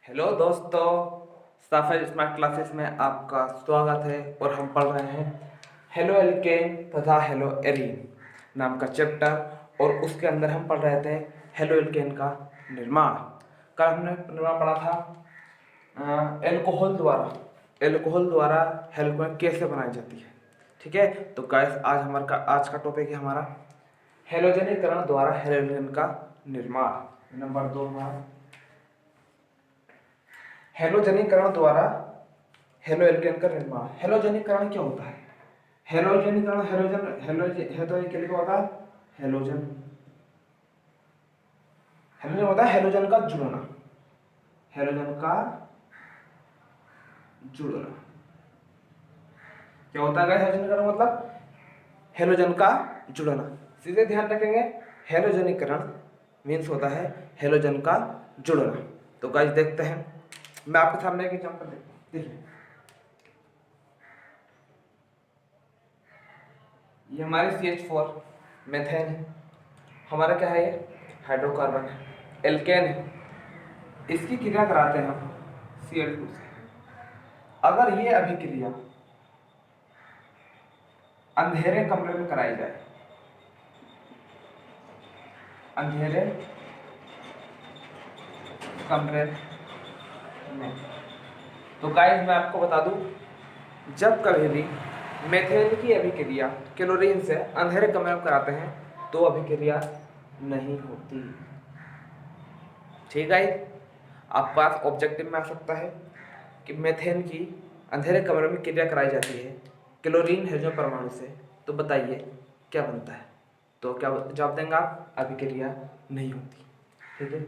Hello दोस्तों, साफा smart classes में आपका स्वागत है और हम पढ़ रहे हैं हेलो एल्केन तथा हेलो एरीन नाम का चैप्टर। और उसके अंदर हम पढ़ रहे थे हेलो एल्केन का निर्माण। कल हमने निर्माण पढ़ा था एल्कोहल द्वारा हेलोकेन कैसे बनाई जाती है। ठीक है, तो गाइस आज का टॉपिक है हमारा हेलोजनीकरण द्वारा हेलो एल्केन का निर्माण। नंबर 2 हमारा हेलोजनीकरण द्वारा हेलो एल्केन का निर्माण। हेलोजनीकरण क्या होता है? हेलोजनीकरण हेलोजन के लिए क्या होता है? हेलोजन हेलोजन होता है हेलोजन का जुड़ना। हेलोजन का जुड़ना क्या होता है? हेलोजनीकरण मतलब हेलोजन का जुड़ना। सीधे ध्यान रखेंगे, हेलोजनीकरण मीन्स होता है हेलोजन का जुड़ना। तो गाइस देखते हैं, मैं आपके सामने एक एग्जांपल देता हूं। देखिए, ये हमारे CH4 मेथेन है। हमारा क्या है? ये हाइड्रोकार्बन है, एल्केन है। इसकी क्रिया कराते हैं हम Cl2 से। अगर ये अभिक्रिया अंधेरे कमरे में कराई जाए, अंधेरे कमरे में, तो गाइस मैं आपको बता दूं, जब कभी भी मेथेन की अभिक्रिया क्लोरीन से अंधेरे कमरे में कराते हैं तो अभिक्रिया नहीं होती। ठीक है, आपके पास ऑब्जेक्टिव में आ सकता है कि मेथेन की अंधेरे कमरे में क्रिया कराई जाती है क्लोरीन हाइड्रोजन परमाणु से, तो बताइए क्या बनता है? तो क्या जवाब देंगे आप? अभिक्रिया नहीं होती। ठीक है,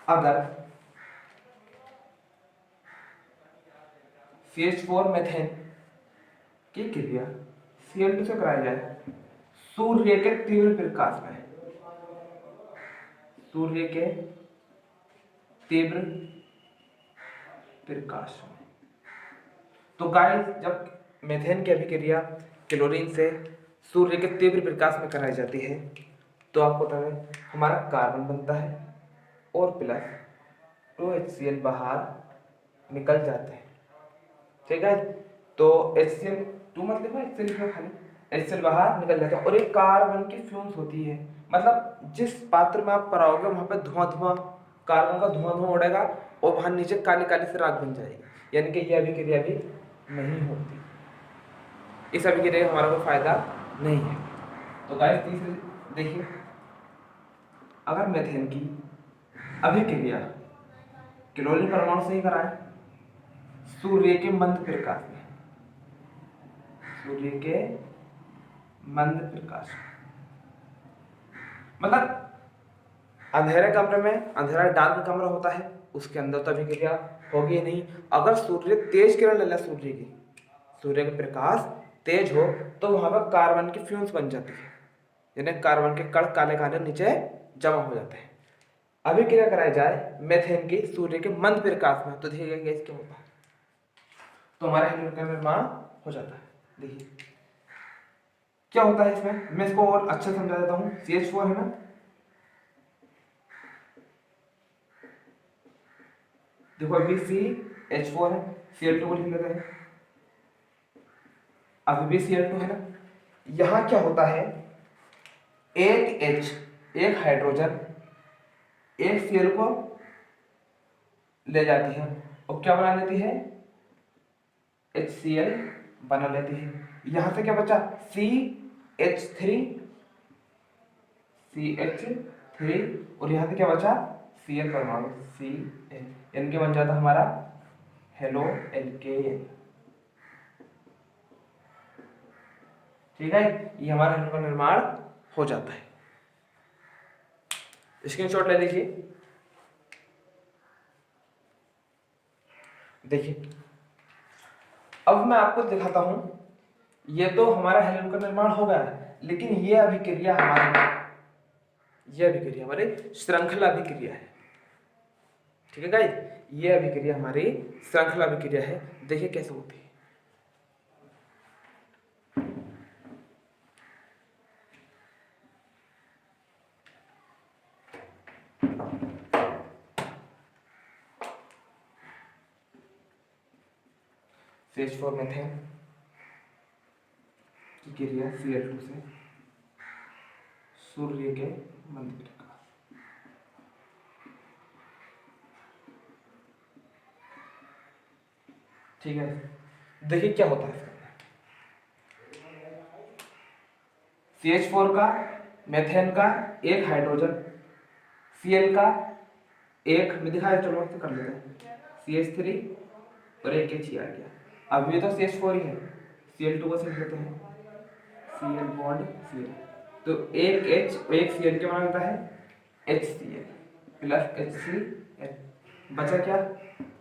अगर CH4 मेथेन की क्रिया Cl2 से कराई जाए सूर्य के तीव्र प्रकाश में, सूर्य के तीव्र प्रकाश में, तो गाइस जब मेथेन की अभिक्रिया क्लोरीन से सूर्य के तीव्र प्रकाश में कराई जाती है तो आपको पता है हमारा कार्बन बनता है और प्लस 2HCl बाहर निकल जाते हैं। ठीक है, तो HCl2 मतलब HCl खाली HCl बाहर निकल जाता है और एक कार्बन की फ्यूम्स होती है। मतलब जिस पात्र में आप पराओगे वहां पे धुआं कार्बन का धुआं उड़ेगा और वहां नीचे काली काली से राख बन जाएगी, यानी कि यह अभिक्रिया भी नहीं होती। इस अभिक्रिया का हमारा कोई फायदा नहीं है। तो गाइस तीसरे देखिए, अगर मेथेन की अभिक्रिया क्लोरीन परमाणु से ही कराएं सूर्य के मंद प्रकाश में, सूर्य के मंद प्रकाश में, मतलब अंधेरे कमरे में, अंधेरा डार्क कमरा होता है उसके अंदर तो अभिक्रिया होगी नहीं। अगर सूर्य तेज किरण ले ले, सूर्य का प्रकाश तेज हो तो वहां पर कार्बन की फ्यूम्स बन जाती है, यानी कार्बन के कण काले काले नीचे जमा हो जाते हैं। अभिक्रिया कराई जाए मेथेन की सूर्य के मंद प्रकाश में, तो देखिएगा गैस क्या होता है, तो हमारे हेलोजन का निर्माण हो जाता है। देखिए क्या होता है इसमें, मैं इसको और अच्छा समझा देता हूँ। CH4 है ना, देखो अभी CH4 है, Cl2 को लिख लेते हैं, अभी भी Cl2 है ना। यहां क्या होता है, एक H एक हाइड्रोजन एक Cl को ले जाती है और क्या बना लेती है? HCl बना लेती है। यहां से क्या बचा? CH3 और यहां से क्या बचा? Cl परमाणु Cl, इनके बन जाता हमारा हेलो एल्केन। ठीक है, ये हमारा हेलो का निर्माण हो जाता है। स्क्रीनशॉट ले लीजिए। देखिए अब मैं आपको दिखाता हूं, ये तो हमारा हेलो का निर्माण हो गया है, लेकिन ये अभिक्रिया हमारी श्रृंखला अभिक्रिया है। ठीक है गाइस, ये अभिक्रिया हमारी श्रृंखला अभिक्रिया है। देखिए कैसे होती है। CH4 मीथेन की क्रिया Cl2 से सूर्य के मंद का। ठीक है, देखिए क्या होता है। CH4 का, मेथेन का एक हाइड्रोजन, Cl का एक में दिखाया, चलो तो कर लेते हैं, CH3 और एक H आ गया। अब ये तो CH4 ही है, Cl2 को सीख लेते हैं, Cl बॉन्ड Cl, तो एक H और एक Cl के बना होता है HCl प्लस HCl, बचा क्या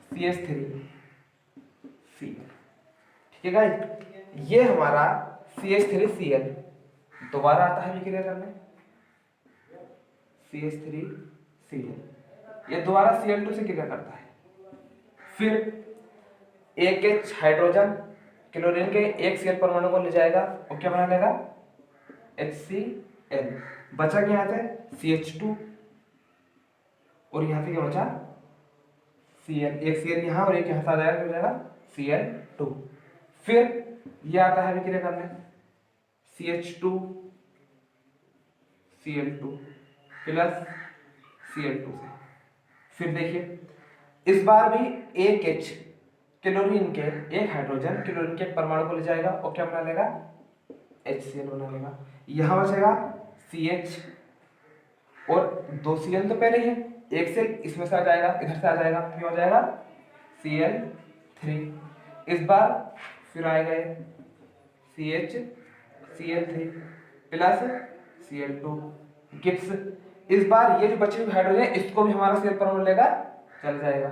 CH3 Cl। ठीक है गाइस, ये हमारा CH3Cl दोबारा आता है विक्रिया करने, CH3Cl ये दोबारा Cl2 से क्रिया करता है, फिर एक H हाइड्रोजन क्लोरीन के एक Cl परमाणु को ले जाएगा और क्या बना लेगा HCl, बचा क्या यहाँ से CH2 और यहाँ से क्या बचा Cl, एक Cl यहाँ और एक यहाँ से आ जाएगा, क्या हो जाएगा Cl2। फिर ये आता है विक्रिया करने CH2 Cl2 प्लस Cl2 से। फिर देखिए इस बार भी एक H क्लोरीन के एक हाइड्रोजन क्लोरीन के एक परमाणु को ले जाएगा और क्या बना लेगा HCl बना लेगा। यहाँ बचेगा CH और दो Cl तो पहले ही है, एक से इसमें से आ जाएगा, इधर से आ जाएगा, फिर हो जाएगा Cl3। इस बार फिर आएगा CH Cl3 plus Cl2 Gibbs. इस बार ये जो बची हुई हाइड्रोजन इसको भी हमारा Cl परमाणु लेगा, चल जाएगा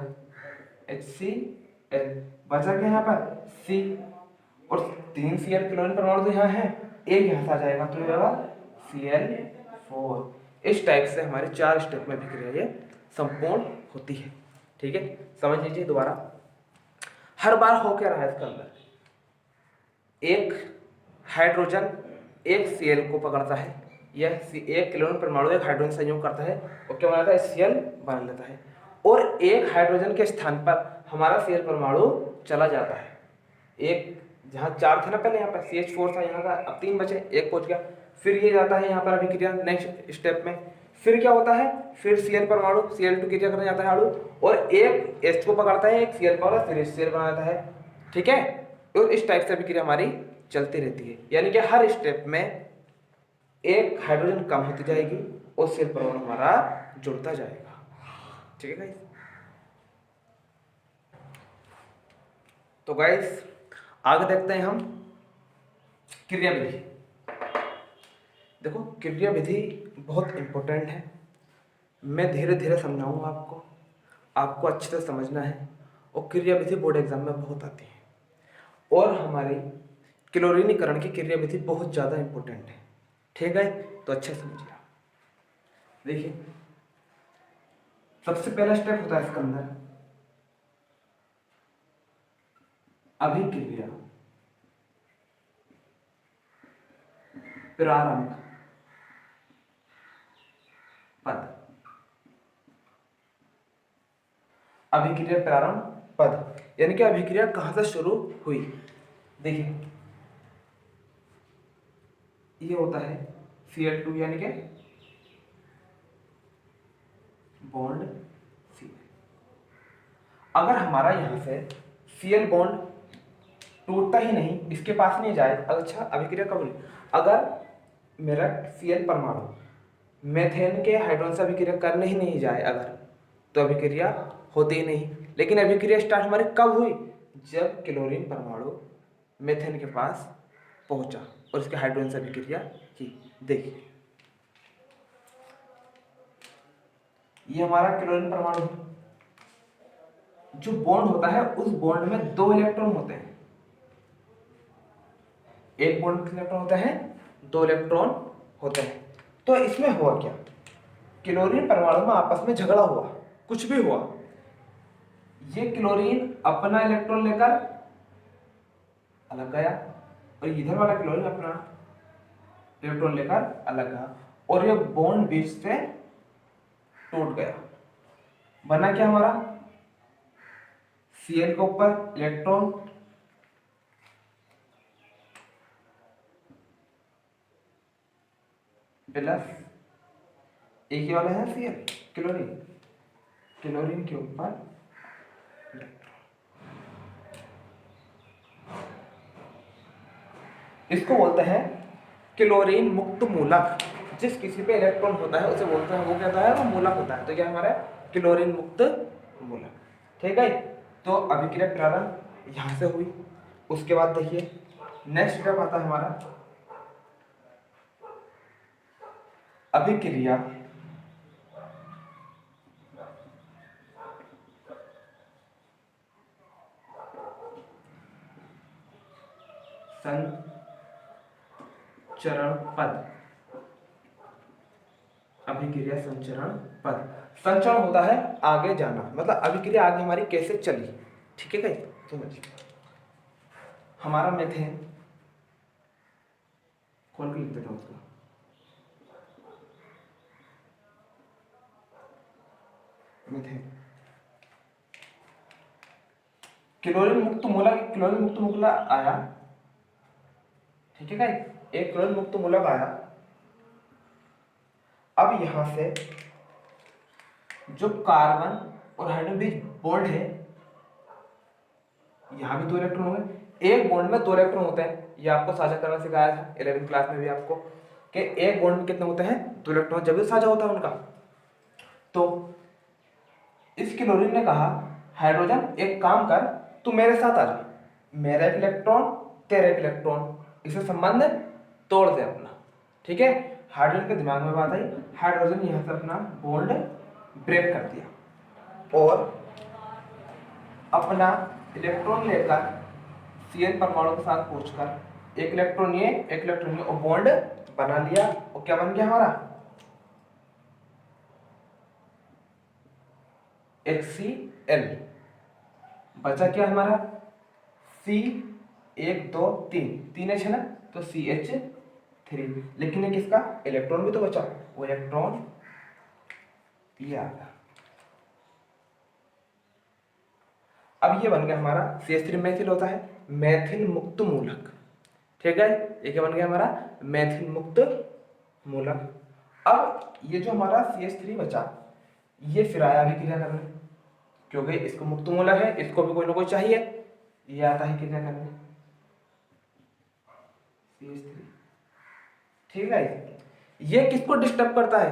HCl, बचा क्या यहाँ पर C और तीन Cl क्लोरीन परमाणु तो यहाँ है, एक यहाँ से आ जाएगा तो होगा Cl4। इस टाइप से हमारे 4 स्टेप में विक्रिया ये संपूर्ण होती है। ठीक है, समझ लीजिए दोबारा, हर बार हो क्या रहा है इसके अंदर, एक हाइड्रोजन एक Cl को पकड़ता है, यह एक क्लोरीन परमाणु एक हाइड्रोजन संयोग करता है और क्या बनाता है Cl बना लेता है, और एक हाइड्रोजन के स्थान पर हमारा Cl परमाणु चला जाता है। एक जहाँ 4 थे ना पहले, यहाँ पर CH4 था, यहाँ का अब 3 बचे, एक पहुंच गया, फिर ये जाता है यहाँ पर अभिक्रिया नेक्स्ट स्टेप में। फिर क्या होता है, फिर Cl परमाणु Cl2 क्रिया करने जाता है अणु और एक H को पकड़ता है, एक Cl पर फिर HCl बनाता है। ठीक है, और इस टाइप से अभिक्रिया हमारी चलती रहती है, यानी कि हर स्टेप में एक हाइड्रोजन कम होती जाएगी और Cl परमाणु हमारा जुड़ता जाएगा। ठीक है गाइस, तो गाइस आगे देखते हैं हम क्रिया विधि। देखो क्रिया विधि बहुत इंपॉर्टेंट है, मैं धीरे धीरे समझाऊंगा आपको, आपको अच्छे से समझना है, और क्रिया विधि बोर्ड एग्जाम में बहुत आती है, और हमारी क्लोरीनीकरण की क्रिया विधि बहुत ज़्यादा इंपॉर्टेंट है। ठीक है, तो अच्छे समझिए। देखिए सबसे पहला स्टेप होता है इसके अंदर अभिक्रिया प्रारंभ पद, अभिक्रिया प्रारंभ पद यानी कि अभिक्रिया कहां से शुरू हुई। देखिए ये होता है Cl2 यानी कि बॉन्ड Cl। अगर हमारा यहां से Cl बॉन्ड टूटता ही नहीं, इसके पास नहीं जाए, अच्छा अभिक्रिया कब हुई, अगर मेरा Cl परमाणु मेथेन के हाइड्रोजन से अभिक्रिया करने ही नहीं जाए अगर, तो अभिक्रिया होती ही नहीं। लेकिन अभिक्रिया स्टार्ट हमारी कब हुई, जब क्लोरीन परमाणु मेथेन के पास पहुंचा और इसके हाइड्रोजन से अभिक्रिया की। देखिए ये हमारा क्लोरीन परमाणु, जो बॉन्ड होता है उस बॉन्ड में 2 इलेक्ट्रॉन होते हैं, एक बॉन्ड कितने इलेक्ट्रॉन होते हैं, 2 इलेक्ट्रॉन होते हैं। तो इसमें हुआ क्या, क्लोरीन परमाणु में आपस में झगड़ा हुआ, कुछ भी हुआ, ये क्लोरीन अपना इलेक्ट्रॉन लेकर अलग गया और इधर वाला क्लोरीन अपना इलेक्ट्रॉन लेकर अलग गया और ये बॉन्ड बीच से टूट गया। बना क्या हमारा, Cl के ऊपर इलेक्ट्रॉन प्लस एक ही वाला है Cl, क्लोरीन, क्लोरीन के ऊपर इसको बोलते हैं क्लोरीन मुक्त मूलक। जिस किसी पे इलेक्ट्रॉन होता है उसे बोलते हैं, वो कहता है वो मूलक होता है। तो क्या हमारा क्लोरीन मुक्त मूलक। ठीक है, तो अभिक्रिया प्रारंभ यहां से हुई। उसके बाद देखिए नेक्स्ट स्टेप आता है हमारा अभिक्रिया संचरण पद। अभिक्रिया संचरण पद, संचरण होता है आगे जाना, मतलब अभिक्रिया आगे हमारी कैसे चली। ठीक है गाइस, समझिए हमारा मीथेन, खोल के लिख देता हूं उसको। मीथेन क्लोरीन मुक्त मूलक, क्लोरीन मुक्त मूलक आया। ठीक है गाइस, एक क्लोरीन मुक्त मूलक आया। अब यहां से जो कार्बन और हाइड्रोजन बीच बॉन्ड है, यहां भी 2 इलेक्ट्रॉन होंगे। एक बॉन्ड में 2 इलेक्ट्रॉन होते हैं, ये आपको साझा करना सिखाया था 11वीं क्लास में भी आपको, कि एक बॉन्ड में कितने होते हैं, 2 इलेक्ट्रॉन, जब भी साझा होता है उनका। तो इस क्लोरीन ने कहा हाइड्रोजन एक काम कर, तू मेरे साथ आ जा, मेरा एक इलेक्ट्रॉन तेरा एक इलेक्ट्रॉन, इसे संबंध तोड़ दे अपना। ठीक है, हाइड्रोजन के दिमाग में बात आई, हाइड्रोजन यहां से अपना बॉन्ड ब्रेक कर दिया और अपना इलेक्ट्रॉन लेकर Cl परमाणु के साथ पहुंचकर एक इलेक्ट्रॉन ये एक इलेक्ट्रॉन ये और बॉन्ड बना लिया। और क्या बन गया हमारा HCl। बचा क्या हमारा C, 1 2 3, 3 H है ना, तो CH3। लेकिन ये किसका इलेक्ट्रॉन भी तो बचा, वो इलेक्ट्रॉन ये आ गया। अब ये बन गया हमारा CH3 मैथिल होता है मैथिल मुक्त मूलक। ठीक है, ये क्या बन गया हमारा मैथिल मुक्त मूलक। अब ये जो हमारा CH3 बचा, ये फिर आया अभिक्रिया करने, क्योंकि इसको मुक्त मूलक है, इसको भी कोई ना कोई चाहिए, ये आता है क्रिया करने CH3। ठीक है, ये किसको डिस्टर्ब करता है,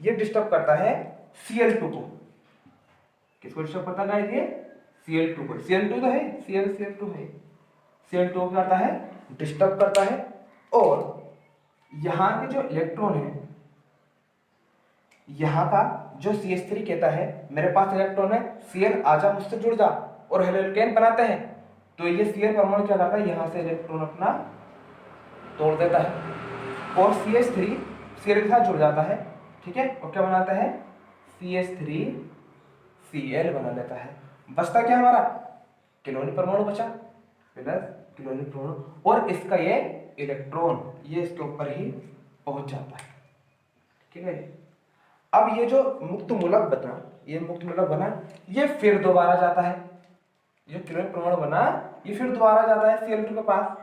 ये डिस्टर्ब करता है Cl2 को। किसको डिस्टर्ब करता है ये Cl2 को, Cl2 तो है, Cl2 है, Cl2 क्या करता है डिस्टर्ब करता है। और यहां के जो इलेक्ट्रॉन है, यहां का जो CH3 कहता है मेरे पास इलेक्ट्रॉन है, Cl आजा मुझसे जुड़ जा, और हेलोकेन बनाते हैं। तो ये Cl परमाणु क्या करता है, यहां से इलेक्ट्रॉन अपना तोड़ देता है और CH3 Cl के साथ जुड़ जाता है। ठीक है, और क्या बनाता है CH3 Cl बना लेता है। बचता क्या हमारा क्लोरीन परमाणु बचा, प्लस क्लोरीन परमाणु, और इसका ये इलेक्ट्रॉन ये इसके ऊपर ही पहुंच जाता है। ठीक है, अब ये जो मुक्त मूलक बना, ये मुक्त मूलक बना, ये फिर दोबारा जाता है, ये क्लोरीन परमाणु बना ये फिर दोबारा जाता है Cl2 के पास।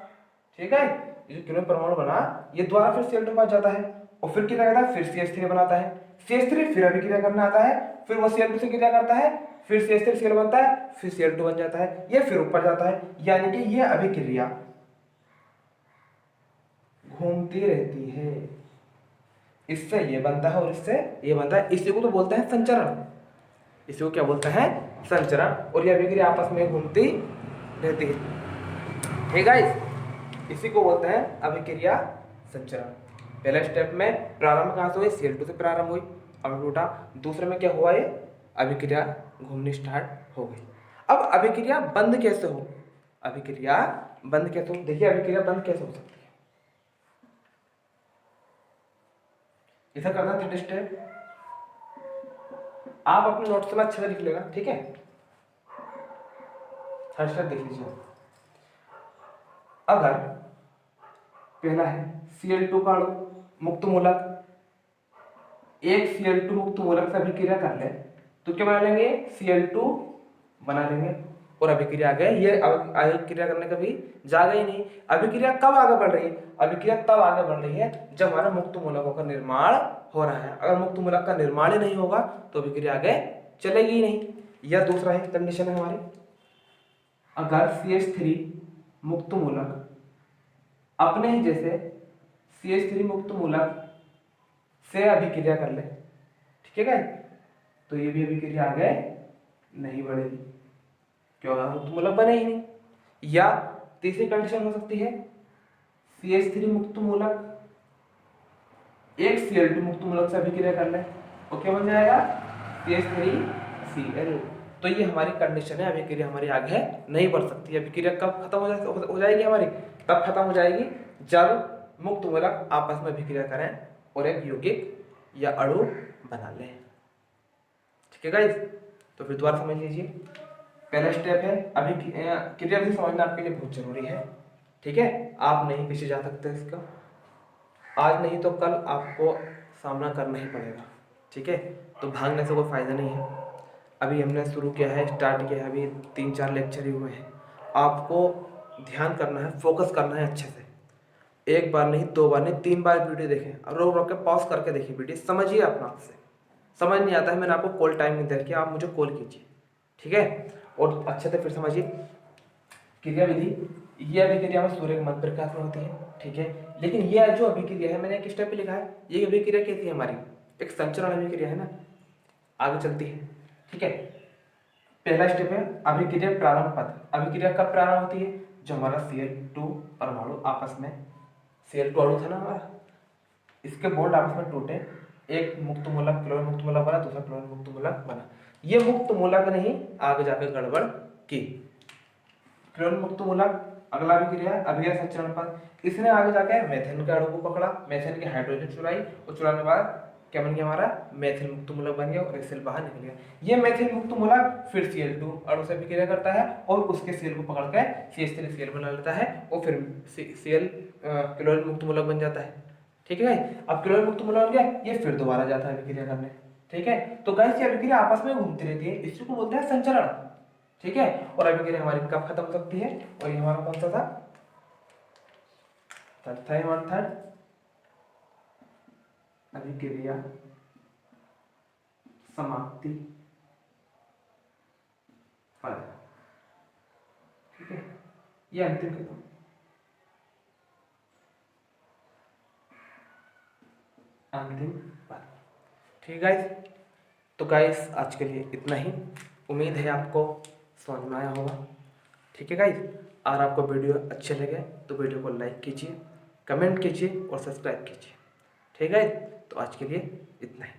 ठीक है, ये जो क्लोरीन परमाणु बना ये दोबारा फिर Cl2 के पास जाता है और फिर क्या करता है, फिर CH3 बनाता है। CH3 फिर अभिक्रिया करना आता है, फिर वो Cl2 से क्रिया करता है, फिर CH3 Cl बनता है, फिर Cl2 बन जाता है, ये फिर ऊपर जाता है। यानी कि ये अभिक्रिया घूमती रहती है, इससे ये बनता है और इससे ये बनता है। इसी को तो बोलते हैं संचरण, इसी को क्या बोलते हैं संचरण। और ये अभिक्रिया आपस में घूमती रहती है। ठीक है, इसी को बोलते हैं अभिक्रिया संचरण। पहले स्टेप में प्रारंभ कहां से हुई, Cl2 से प्रारंभ हुई, अब टूटा। दूसरे में क्या हुआ, ये अभिक्रिया घूमनी स्टार्ट हो गई। अब अभिक्रिया बंद कैसे हो, अभिक्रिया बंद कैसे हो, देखिए अभिक्रिया बंद कैसे हो सकती है। इसे करना 3 स्टेप, आप अपने नोट्स में अच्छे से लिख लेगा। ठीक है, हर स्टेप देख लीजिए। अगर पहला है Cl2 का अणु मुक्त मूलक, एक Cl2 मुक्त मूलक से अभिक्रिया कर ले तो क्या बना लेंगे, Cl2 बना लेंगे। और अभिक्रिया आगे, ये अभिक्रिया करने कभी जाएगा ही नहीं। अभिक्रिया कब आगे बढ़ रही है? अभिक्रिया तब आगे बढ़ रही है जब हमारा मुक्त मूलकों का निर्माण हो रहा है। अगर मुक्त मूलक का निर्माण ही नहीं होगा तो अभिक्रिया आगे चलेगी ही नहीं। यह दूसरा है कंडीशन है हमारी। अगर CH3 मुक्त मूलक अपने ही जैसे CH3 मुक्त मूलक से अभिक्रिया कर ले, ठीक है गाइस, तो ये भी अभिक्रिया आगे नहीं बढ़ेगी, क्यों? मुक्त मूलक बने ही नहीं। या तीसरी कंडीशन हो सकती है, CH3 मुक्त मूलक एक Cl2 मुक्त मूलक से अभिक्रिया कर ले, तो क्या बन जाएगा? CH3Cl। तो ये हमारी कंडीशन है, अभिक्रिया हमारी आगे नहीं बढ़ सकती। अभिक्रिया कब खत्म हो जाएगी हमारी? तब खत्म हो जाएगी जब मुक्त मूलक आपस में अभिक्रिया करें और एक यौगिक या अणु बना लें। ठीक है गाइस, तो फिर दोबारा समझ लीजिए। पहला स्टेप है क्रिया विधि समझना आपके लिए बहुत जरूरी है। ठीक है, आप नहीं पीछे जा सकते इसका, आज नहीं तो कल आपको सामना करना ही पड़ेगा। ठीक है, तो भागने से कोई फायदा नहीं है। अभी हमने शुरू किया है, स्टार्ट किया है, अभी 3-4 लेक्चर ही हुए हैं। आपको ध्यान करना है, फोकस करना है अच्छे से। एक बार नहीं, 2 बार नहीं, 3 बार वीडियो देखें और रोक रोक के पॉज करके देखिए वीडियो, समझिए अपना आप से। समझ नहीं आता है, मैंने आपको कॉल टाइम नहीं दिया कि आप मुझे कॉल कीजिए। ठीक है, और अच्छे से फिर समझिए क्रिया विधि। ये अभिक्रिया में सूर्य के मध्य प्रकाश में होती है। ठीक है, लेकिन ये जो अभिक्रिया है, मैंने एक स्टेप पे लिखा है, ये अभिक्रिया कैसी है हमारी? एक संचरण अभिक्रिया है ना, आगे चलती है। ठीक है, पहला स्टेप है अभिक्रिया प्रारंभ पथ। अभिक्रिया कब प्रारंभ होती है? जो हमारा Cl2 परमाणु आपस में, Cl2 अणु था ना हमारा, इसके बॉन्ड आपस में टूटे, एक मुक्त मूलक क्लोरीन मुक्त मूलक बना, दूसरा क्लोरीन मुक्त मूलक बना। ये मुक्त मूलक ने ही आगे जाकर गड़बड़ की। क्लोरीन मुक्त मूलक अगला अभिक्रिया अभिक्रिया संचरण पथ, इसने आगे जाके मेथेन के अणु को पकड़ा, मेथेन के हाइड्रोजन चुराई और चुराने के बाद क्या बन गया हमारा? मेथिल मुक्त मूलक बन गया और एक सेल बाहर निकल गया। ये मेथिल मुक्त मूलक फिर Cl2 अणु से अभिक्रिया करता है और उसके सेल को पकड़ के CH3Cl बना लेता है और फिर Cl क्लोरीन मुक्त मूलक बन जाता है। ठीक है, अब क्लोरीन मुक्त मूलक बन गया, ये फिर दोबारा जाता है अभिक्रिया करने। ठीक है, तो गाइस ये अभिक्रिया आपस में घूमती रहती है, इसी को बोलते हैं संचरण। ठीक है, और अभिक्रिया हमारी कब खत्म हो सकती है? और ये हमारा कौन सा था? थर्ड अभिक्रिया समाप्ति पद। ठीक है, ये अंतिम कदम, अंतिम पद। ठीक है गाइस, तो गाइस आज के लिए इतना ही। उम्मीद है आपको समझ में आया होगा। ठीक है गाइस, अगर आपको वीडियो अच्छे लगे तो वीडियो को लाइक कीजिए, कमेंट कीजिए और सब्सक्राइब कीजिए। ठीक है, तो आज के लिए इतना ही।